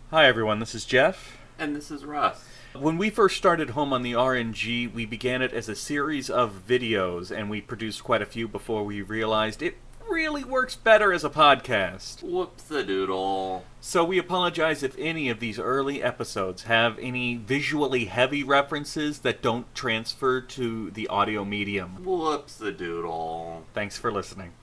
Hi everyone, this is Jeff. And this is Russ. When we first started Home on the RNG, we began it as a series of videos, and we produced quite a few before we realized it really works better as a podcast. Whoops-a-doodle. So we apologize if any of these early episodes have any visually heavy references that don't transfer to the audio medium. Whoops-a-doodle. Thanks for listening.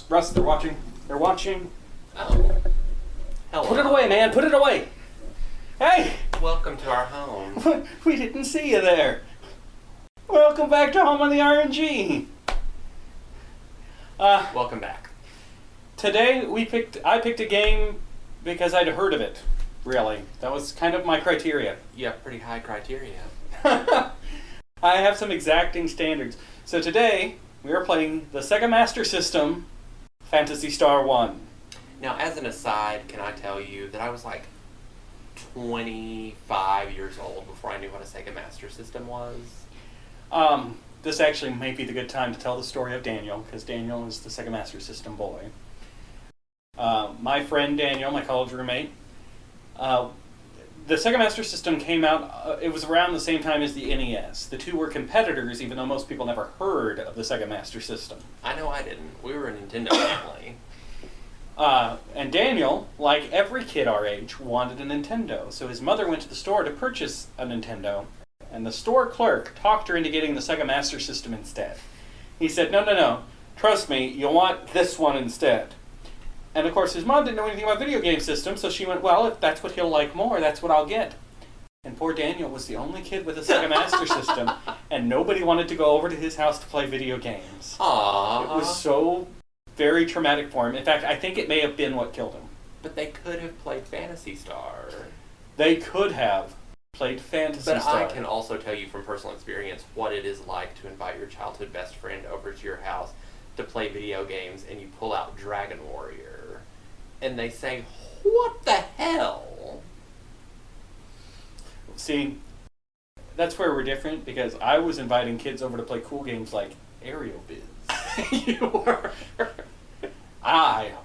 Russ, they're watching. They're watching. Oh. Hello. Put it away, man. Put it away. Hey! Welcome to our home. We didn't see you there. Welcome back to Home on the RNG. Welcome back. Today I picked a game because I'd heard of it. Really. That was kind of my criteria. You have pretty high criteria. I have some exacting standards. So today, we are playing the Sega Master System Phantasy Star 1. Now, as an aside, can I tell you that I was like 25 years old before I knew what a Sega Master System was? This actually might be the good time to tell the story of Daniel, because Daniel is the Sega Master System boy. My friend Daniel, my college roommate, the Sega Master System came out, it was around the same time as the NES. The two were competitors, even though most people never heard of the Sega Master System. I know I didn't. We were a Nintendo family. And Daniel, like every kid our age, wanted a Nintendo. So his mother went to the store to purchase a Nintendo, and the store clerk talked her into getting the Sega Master System instead. He said, no, trust me, you'll want this one instead. And of course his mom didn't know anything about video game systems, so she went, well, if that's what he'll like more, that's what I'll get. And poor Daniel was the only kid with a Sega Master System, and nobody wanted to go over to his house to play video games. Aww. It was so very traumatic for him. In fact, I think it may have been what killed him. But they could have played Phantasy Star. They could have played Phantasy Star. But I can also tell you from personal experience what it is like to invite your childhood best friend over to your house to play video games, and you pull out Dragon Warrior. And they say, what the hell? See, that's where we're different, because I was inviting kids over to play cool games like Aerial Biz. You were.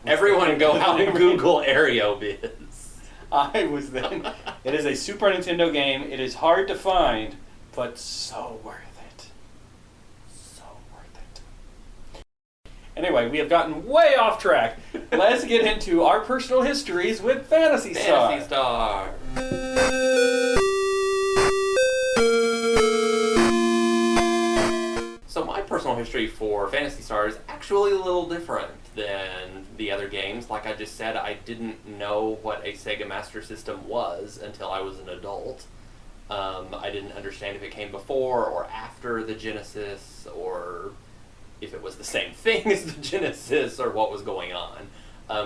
Everyone go out and Google Aereo Biz. I was then. It is a Super Nintendo game. It is hard to find, but so worth it. So worth it. Anyway, we have gotten way off track. Let's get into our personal histories with Phantasy Star. Phantasy Star. So my personal history for Phantasy Star is actually a little different than the other games. Like I just said, I didn't know what a Sega Master System was until I was an adult. I didn't understand if it came before or after the Genesis, or if it was the same thing as the Genesis, or what was going on.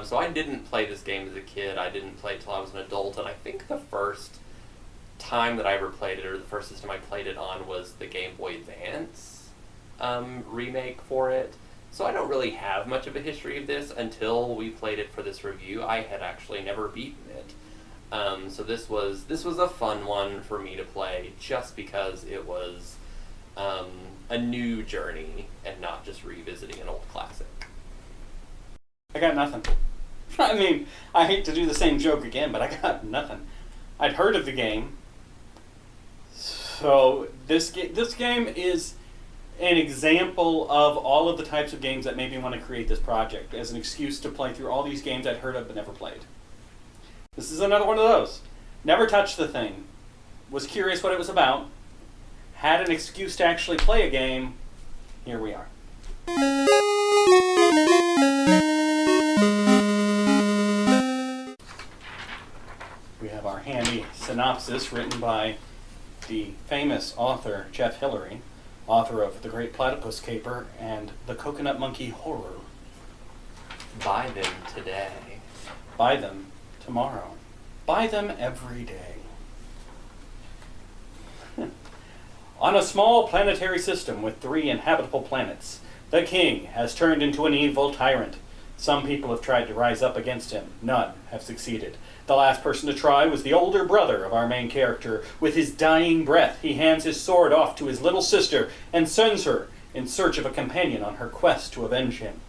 So I didn't play this game as a kid. I didn't play it till I was an adult, and I think the first time that I ever played it, or the first system I played it on, was the Game Boy Advance remake for it. So I don't really have much of a history of this until we played it for this review. I had actually never beaten it. So this was a fun one for me to play, just because it was a new journey and not just revisiting an old classic. I got nothing. I mean, I hate to do the same joke again, but I got nothing. I'd heard of the game. So this game is an example of all of the types of games that made me want to create this project, as an excuse to play through all these games I'd heard of but never played. This is another one of those. Never touched the thing. Was curious what it was about. Had an excuse to actually play a game. Here we are. We have our handy synopsis written by the famous author Jeff Hillary, author of The Great Platypus Caper and The Coconut Monkey Horror. Buy them today. Buy them tomorrow. Buy them every day. On a small planetary system with 3 inhabitable planets, the king has turned into an evil tyrant. Some people have tried to rise up against him. None have succeeded. The last person to try was the older brother of our main character. With his dying breath, he hands his sword off to his little sister and sends her in search of a companion on her quest to avenge him.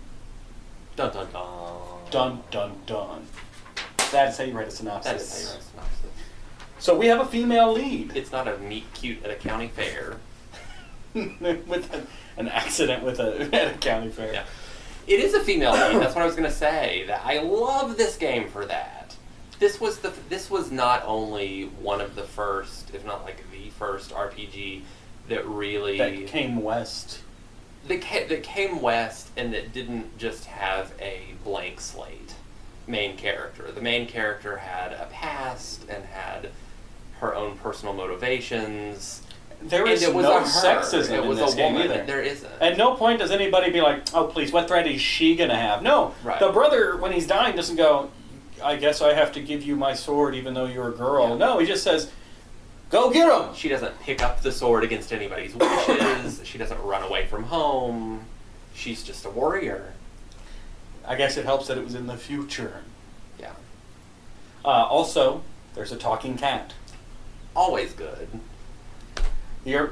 Dun dun dun. Dun dun dun. That is how you write a synopsis. That is how you write a synopsis. So we have a female lead. It's not a meet cute at a county fair. With an accident with at a county fair. Yeah. It is a female lead. That's what I was going to say. That I love this game for that. This was not only one of the first, if not like the first RPG that really That came west. that came west and that didn't just have a blank slate main character. The main character had a past and had her own personal motivations. There is and it was no a her. sexism It in was this a game woman. either. There isn't. At no point does anybody be like, oh please, what threat is she going to have? No. Right. The brother, when he's dying, doesn't go, I guess I have to give you my sword even though you're a girl. Yeah. No, he just says, go get him! She doesn't pick up the sword against anybody's wishes. She doesn't run away from home. She's just a warrior. I guess it helps that it was in the future. Yeah. Also, there's a talking cat. Always good.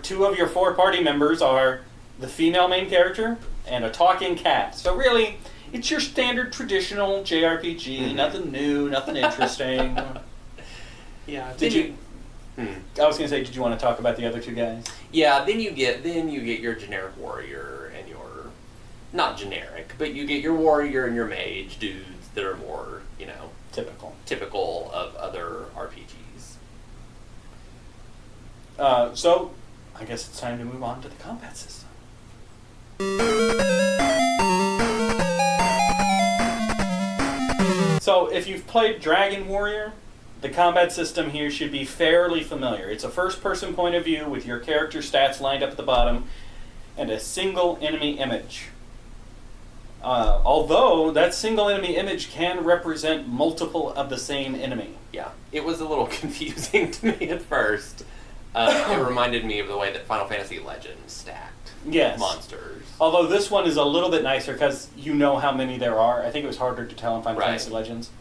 Two of your 4 party members are the female main character and a talking cat. So really, it's your standard traditional JRPG. Mm-hmm. Nothing new, nothing interesting. Yeah. Did you? I was gonna say, did you want to talk about the other 2 guys? Yeah. Then you get your generic warrior and your not generic, but you get your warrior and your mage dudes that are more typical of other RPGs. So, I guess it's time to move on to the combat system. So, if you've played Dragon Warrior, the combat system here should be fairly familiar. It's a first-person point of view with your character stats lined up at the bottom and a single enemy image. Although that single enemy image can represent multiple of the same enemy. Yeah, it was a little confusing to me at first. It reminded me of the way that Final Fantasy Legends stacked monsters. Although this one is a little bit nicer because you know how many there are. I think it was harder to tell in Final Fantasy Legends.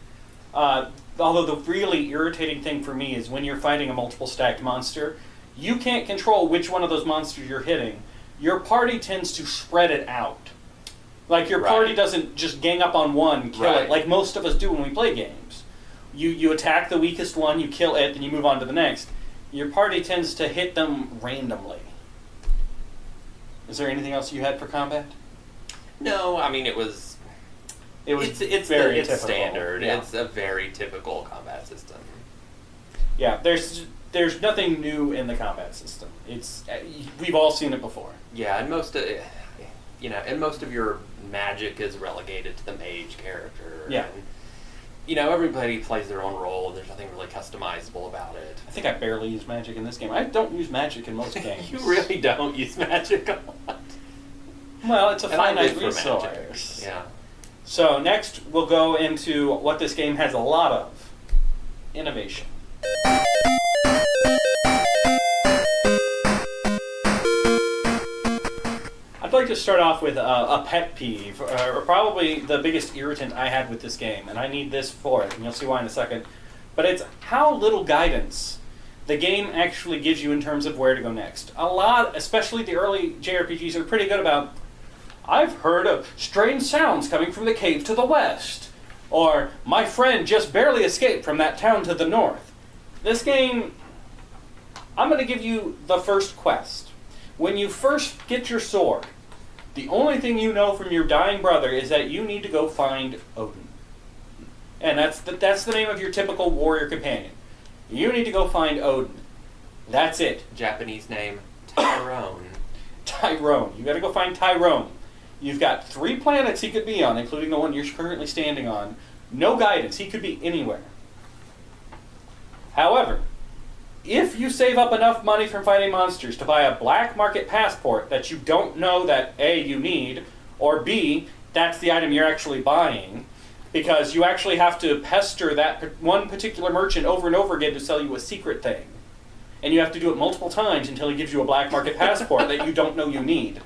Although the really irritating thing for me is when you're fighting a multiple stacked monster, you can't control which one of those monsters you're hitting. Your party tends to spread it out. Like your party doesn't just gang up on one, kill it, like most of us do when we play games. You attack the weakest one, you kill it, then you move on to the next. Your party tends to hit them randomly. Is there anything else you had for combat? No, I mean it's very typical. Standard. Yeah. It's a very typical combat system. Yeah, there's nothing new in the combat system. We've all seen it before. Yeah, and most of your magic is relegated to the mage character. Yeah. And, everybody plays their own role, and there's nothing really customizable about it. I think I barely use magic in this game. I don't use magic in most games. You really don't use magic a lot. Well, it's a And I finite live for resource. magic. Yeah. So next, we'll go into what this game has a lot of. Innovation. I'd like to start off with a pet peeve, or probably the biggest irritant I had with this game, and I need this for it, and you'll see why in a second. But it's how little guidance the game actually gives you in terms of where to go next. A lot, especially the early JRPGs, are pretty good about, I've heard of strange sounds coming from the cave to the west, or my friend just barely escaped from that town to the north. This game, I'm going to give you the first quest. When you first get your sword, the only thing you know from your dying brother is that you need to go find Odin. And that's the name of your typical warrior companion. You need to go find Odin. That's it. Japanese name, Tyrone. Tyrone. You gotta go find Tyrone. You've got 3 planets he could be on, including the one you're currently standing on. No guidance. He could be anywhere. However, if you save up enough money from fighting monsters to buy a black market passport that you don't know that A, you need, or B, that's the item you're actually buying, because you actually have to pester that one particular merchant over and over again to sell you a secret thing. And you have to do it multiple times until he gives you a black market passport that you don't know you need.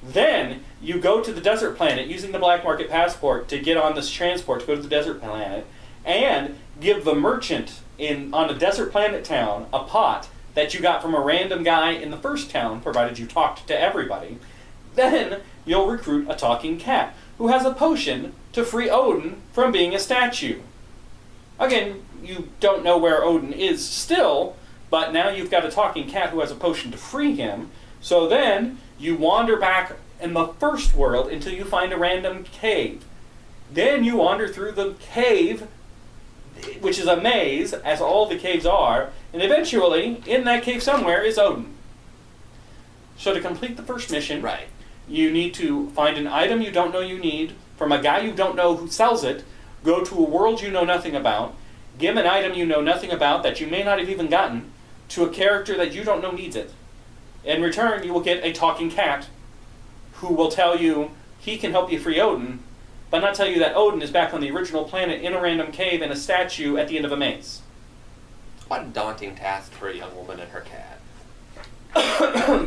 Then you go to the desert planet using the black market passport to get on this transport to go to the desert planet and give the merchant on a desert planet town a pot that you got from a random guy in the first town, provided you talked to everybody. Then you'll recruit a talking cat who has a potion to free Odin from being a statue. Again, you don't know where Odin is still, but now you've got a talking cat who has a potion to free him. So then you wander back in the first world until you find a random cave. Then you wander through the cave, which is a maze, as all the caves are, and eventually, in that cave somewhere, is Odin. So to complete the first mission, Right. you need to find an item you don't know you need from a guy you don't know who sells it, go to a world you know nothing about, give an item you know nothing about that you may not have even gotten to a character that you don't know needs it. In return, you will get a talking cat who will tell you he can help you free Odin, but not tell you that Odin is back on the original planet in a random cave in a statue at the end of a maze. What a daunting task for a young woman and her cat.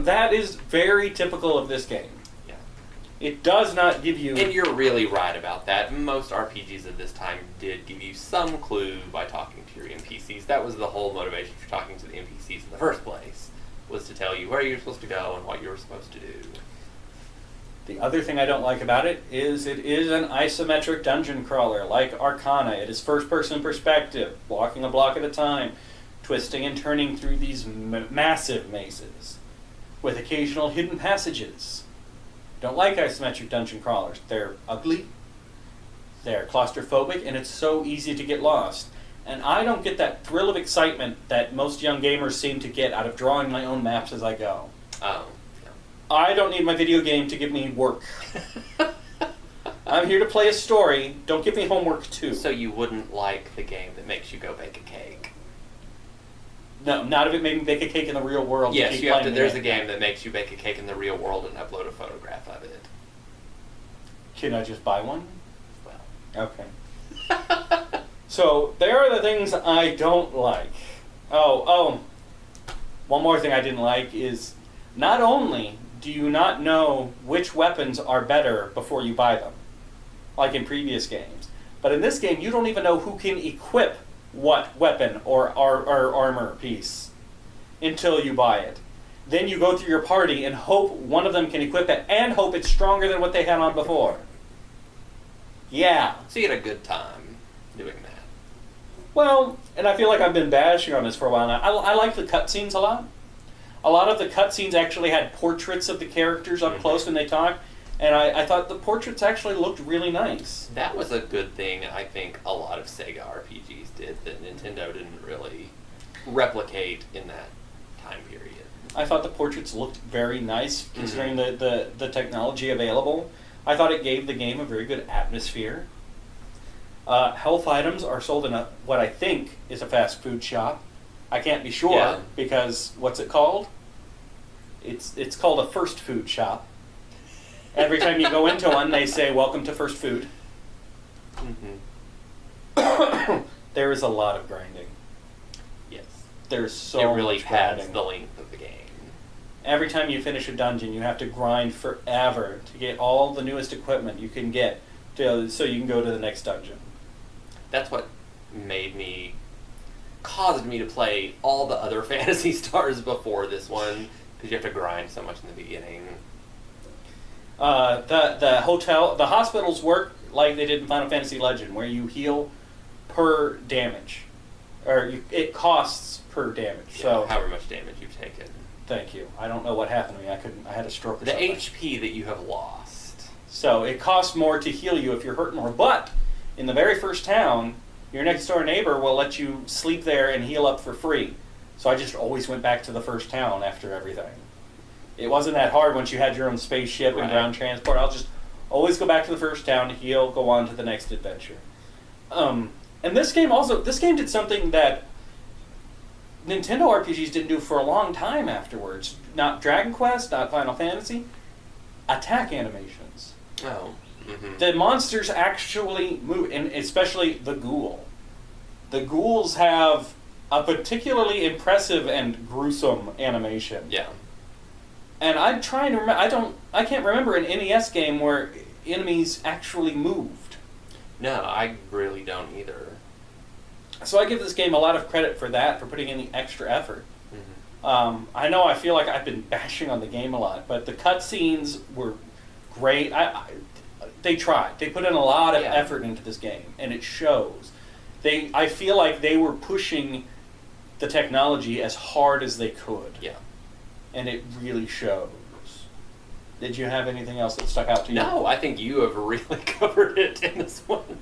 That is very typical of this game. Yeah. It does not give you... And you're really right about that. Most RPGs at this time did give you some clue by talking to your NPCs. That was the whole motivation for talking to the NPCs in the first place, was to tell you where you're supposed to go and what you were supposed to do. The other thing I don't like about it is an isometric dungeon crawler, like Arcana. It is first-person perspective, walking a block at a time, twisting and turning through these massive mazes, with occasional hidden passages. Don't like isometric dungeon crawlers. They're ugly, they're claustrophobic, and it's so easy to get lost. And I don't get that thrill of excitement that most young gamers seem to get out of drawing my own maps as I go. Oh. I don't need my video game to give me work. I'm here to play a story. Don't give me homework too. So you wouldn't like the game that makes you go bake a cake? No, not if it made me bake a cake in the real world. Yes, you have to. There's a game that makes you bake a cake in the real world and upload a photograph of it. Can I just buy one? Well. Okay. So there are the things I don't like. Oh, one more thing I didn't like is not only do you not know which weapons are better before you buy them, like in previous games, but in this game you don't even know who can equip what weapon or armor piece until you buy it. Then you go through your party and hope one of them can equip it and hope it's stronger than what they had on before. Yeah. So you had a good time doing that. Well, and I feel like I've been bashing on this for a while now. I like the cutscenes a lot. A lot of the cutscenes actually had portraits of the characters up close when they talk, and I thought the portraits actually looked really nice. That was a good thing I think a lot of Sega RPGs did that Nintendo didn't really replicate in that time period. I thought the portraits looked very nice considering the technology available. I thought it gave the game a very good atmosphere. Health items are sold in what I think is a fast food shop. I can't be sure because what's it called? It's called a first food shop. Every time you go into one, they say, "Welcome to first food." Mm-hmm. There is a lot of grinding. Yes. There's so it really much pads grinding. the length of the game. Every time you finish a dungeon, you have to grind forever to get all the newest equipment you can get so you can go to the next dungeon. That's what caused me to play all the other Phantasy Stars before this one, because you have to grind so much in the beginning. The hospitals work like they did in Final Fantasy Legend, where you heal per damage, or it costs per damage. Yeah, so however much damage you've taken. Thank you. I don't know what happened to me. I had a stroke or The something. HP that you have lost. So it costs more to heal you if you're hurt more. But in the very first town, your next door neighbor will let you sleep there and heal up for free. So I just always went back to the first town after everything. It wasn't that hard once you had your own spaceship and ground transport. I'll just always go back to the first town, heal, go on to the next adventure. And this game did something that Nintendo RPGs didn't do for a long time afterwards. Not Dragon Quest, not Final Fantasy. Attack animations. Oh. The monsters actually move, and especially the ghoul. The ghouls have a particularly impressive and gruesome animation. Yeah. And I'm trying to remember. I can't remember an NES game where enemies actually moved. No, I really don't either. So I give this game a lot of credit for that, for putting in the extra effort. I know I feel like I've been bashing on the game a lot, but the cutscenes were great. They tried. They put in a lot of effort into this game, and it shows. I feel like they were pushing the technology as hard as they could. Yeah. And it really shows. Did you have anything else that stuck out to you? No, I think you have really covered it in this one.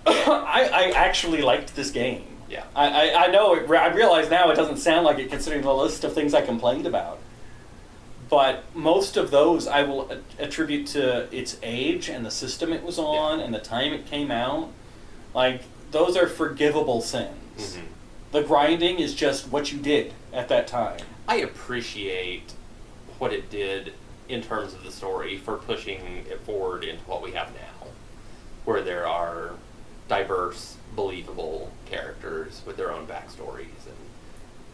I actually liked this game. Yeah. I know, I realize now it doesn't sound like it considering the list of things I complained about. But most of those I will attribute to its age and the system it was on and the time it came out. Like, those are forgivable sins. The grinding is just what you did at that time. I appreciate what it did in terms of the story for pushing it forward into what we have now, where there are diverse, believable characters with their own backstories and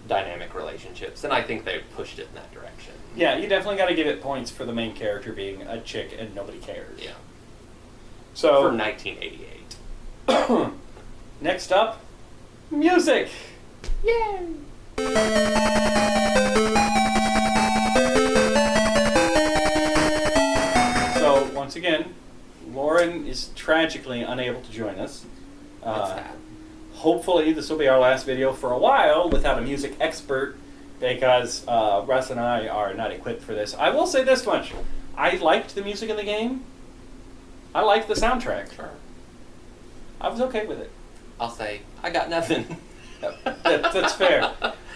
dynamic relationships, and I think they pushed it in that direction. Yeah, you definitely got to give it points for the main character being a chick and nobody cares. Yeah. So for 1988. Next up, music. Yay! So once again, Lauren is tragically unable to join us. What's that? Hopefully this will be our last video for a while without a music expert, because Russ and I are not equipped for this. I will say this much. I liked the music in the game. I liked the soundtrack. Sure. I was okay with it. I'll say, I got nothing. That's fair.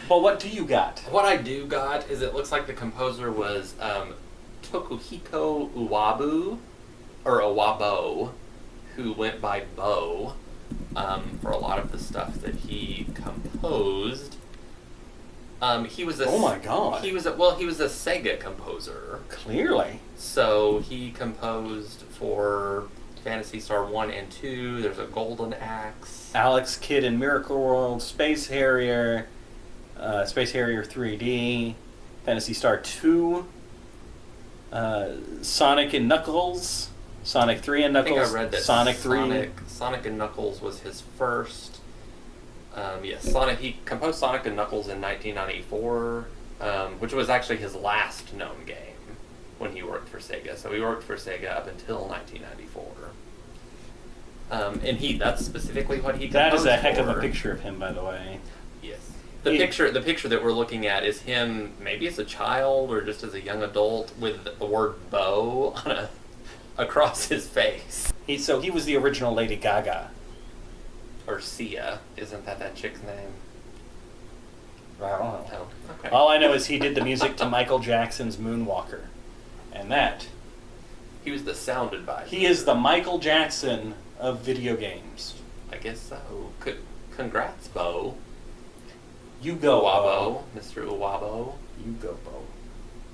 But what do you got? What I do got is it looks like the composer was Tokuhiko Uwabu, or Owabo, who went by Bo for a lot of the stuff that he composed. He was a Oh my god. He was a Sega composer. Clearly. So he composed for Phantasy Star 1 and 2. There's a Golden Axe. Alex Kidd in Miracle World, Space Harrier 3D, Phantasy Star 2, Sonic and Knuckles, Sonic 3 and Knuckles, I think I read that Sonic 3. Sonic and Knuckles was his first. Yes, Sonic. He composed Sonic and Knuckles in 1994, which was actually his last known game when he worked for Sega. So he worked for Sega up until 1994. And that's specifically what he composed. That is a heck of a for. picture of him, by the way. Yes. The picture that we're looking at is him maybe as a child or just as a young adult with the word "bow" across his face. He was the original Lady Gaga. Or Sia, isn't that chick's name? I don't know. Oh, okay. All I know is he did the music to Michael Jackson's Moonwalker. And that. He was the sound advisor. He is the Michael Jackson of video games. I guess so. Congrats, Bo. You go, Uwabo, Mr. Uwabo. You go, Bo.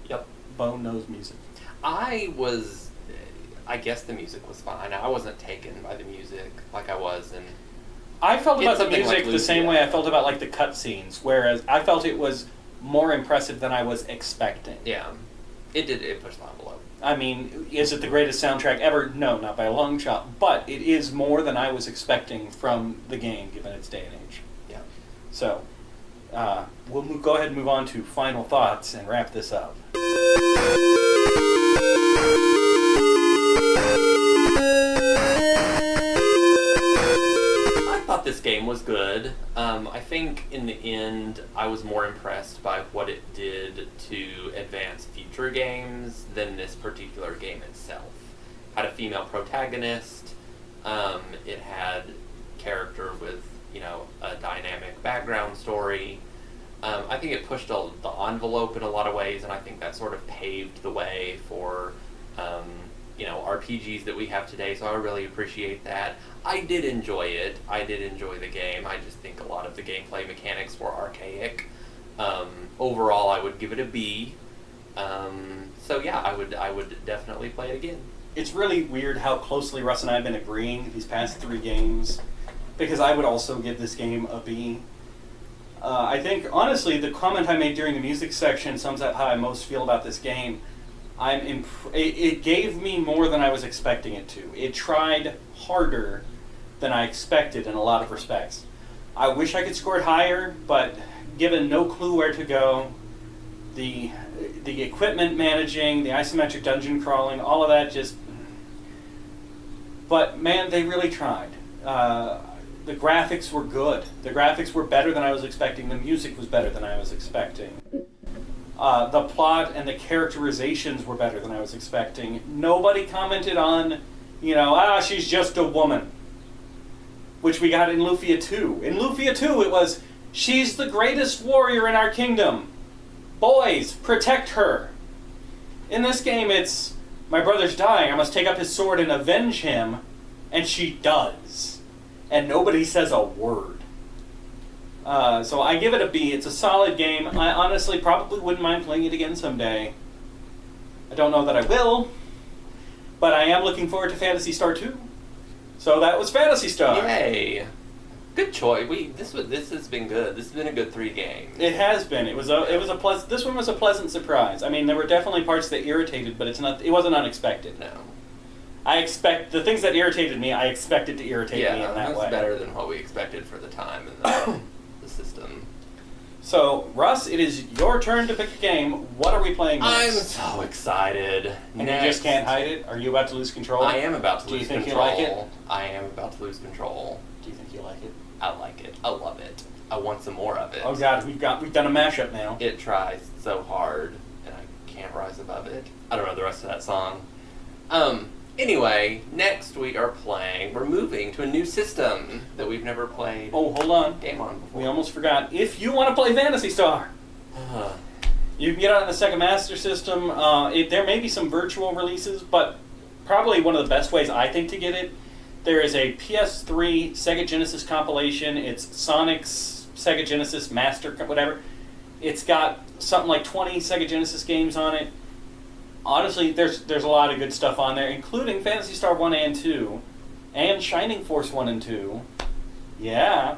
Yep. Bo knows music. I guess the music was fine. I wasn't taken by the music like I was in... I felt about the something music like the same Lucia. way I felt about like the cutscenes, whereas I felt it was more impressive than I was expecting. Yeah. It pushed the envelope. I mean, is it the greatest soundtrack ever? No, not by a long shot, but it is more than I was expecting from the game, given its day and age. Yeah. So, we'll go ahead and move on to final thoughts and wrap this up. I thought this game was good. I think in the end, I was more impressed by what it did to advance future games than this particular game itself. Had a female protagonist. It had character with, a dynamic background story. I think it pushed the envelope in a lot of ways, and I think that sort of paved the way for RPGs that we have today, so I really appreciate that. I did enjoy it. I did enjoy the game. I just think a lot of the gameplay mechanics were archaic. Overall, I would give it a B. So yeah, I would definitely play it again. it's really weird how closely Russ and I have been agreeing these past 3 games, because I would also give this game a B. I think, honestly, the comment I made during the music section sums up how I most feel about this game. It gave me more than I was expecting it to. It tried harder than I expected in a lot of respects. I wish I could score it higher, but given no clue where to go, the equipment managing, the isometric dungeon crawling, all of that just... But, man, they really tried. The graphics were good. The graphics were better than I was expecting. The music was better than I was expecting. The plot and the characterizations were better than I was expecting. Nobody commented on, she's just a woman. Which we got in Lufia 2. In Lufia 2, it was, she's the greatest warrior in our kingdom. Boys, protect her. In this game, it's, my brother's dying. I must take up his sword and avenge him. And she does. And nobody says a word. So I give it a B. It's a solid game. I honestly probably wouldn't mind playing it again someday. I don't know that I will, but I am looking forward to Phantasy Star 2. So that was Phantasy Star. Yay! Good choice. This has been good. This has been a good 3 games. It has been. This one was a pleasant surprise. I mean, there were definitely parts that irritated, but it wasn't unexpected. No. The things that irritated me, I expected to irritate me in that way. Yeah, better than what we expected for the time and the system. So, Russ, it is your turn to pick a game. What are we playing next? I'm so excited. And you just can't hide it? Are you about to lose control? I am about to lose control. Do you think you like it? I am about to lose control. Do you think you like it? I like it. I love it. I want some more of it. Oh God, we've done a mashup now. It tries so hard, and I can't rise above it. I don't know the rest of that song. Anyway, next we're moving to a new system that we've never played. Oh, hold on. Game on before. We almost forgot. If you want to play Phantasy Star, you can get it on the Sega Master System. There may be some virtual releases, but probably one of the best ways I think to get it, there is a PS3 Sega Genesis compilation. It's Sonic's Sega Genesis Master, whatever. It's got something like 20 Sega Genesis games on it. Honestly, there's a lot of good stuff on there, including Phantasy Star 1 and 2, and Shining Force 1 and 2. Yeah.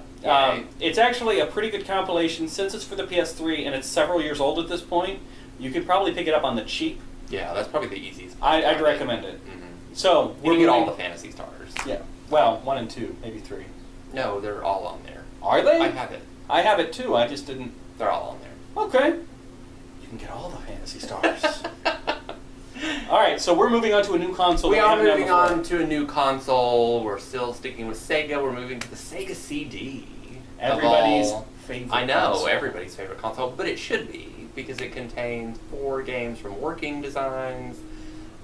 It's actually a pretty good compilation. Since it's for the PS3 and it's several years old at this point, you could probably pick it up on the cheap. Yeah, that's probably the easiest. I'd recommend it. Mm-hmm. So, you can get all the Phantasy Stars. Yeah. Well, 1 and 2, maybe 3. No, they're all on there. Are they? I have it. I have it too, I just didn't... They're all on there. Okay. You can get all the Phantasy Stars. Alright, so we're moving on to a new console. We are moving on to a new console. We're still sticking with Sega. We're moving to the Sega CD. Everybody's favorite console. I know, everybody's favorite console, but it should be, because it contains 4 games from Working Designs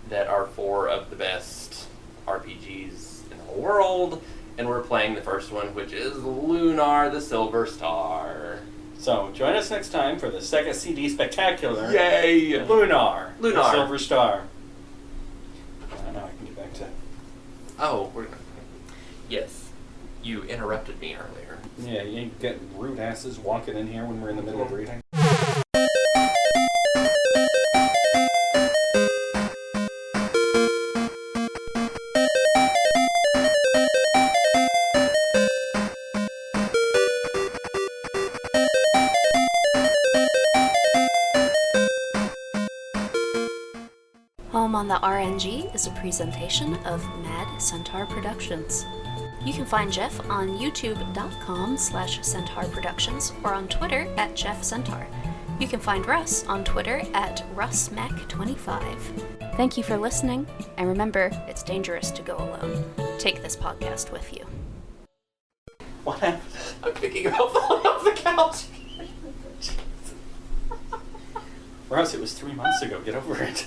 that are 4 of the best RPGs in the whole world, and we're playing the first one, which is Lunar the Silver Star. So, join us next time for the Sega CD Spectacular. Yay! Lunar. The Silver Star. Now I can get back to... Oh, yes. You interrupted me earlier. Yeah, you ain't getting rude asses walking in here when we're in the middle of reading. Home on the RNG is a presentation of Mad Centaur Productions. You can find Jeff on youtube.com/Centaur Productions or on Twitter @JeffCentaur. You can find Russ on Twitter @RussMac25. Thank you for listening, and remember, it's dangerous to go alone. Take this podcast with you. What happened? I'm thinking about falling off the couch. Russ, it was 3 months ago. Get over it.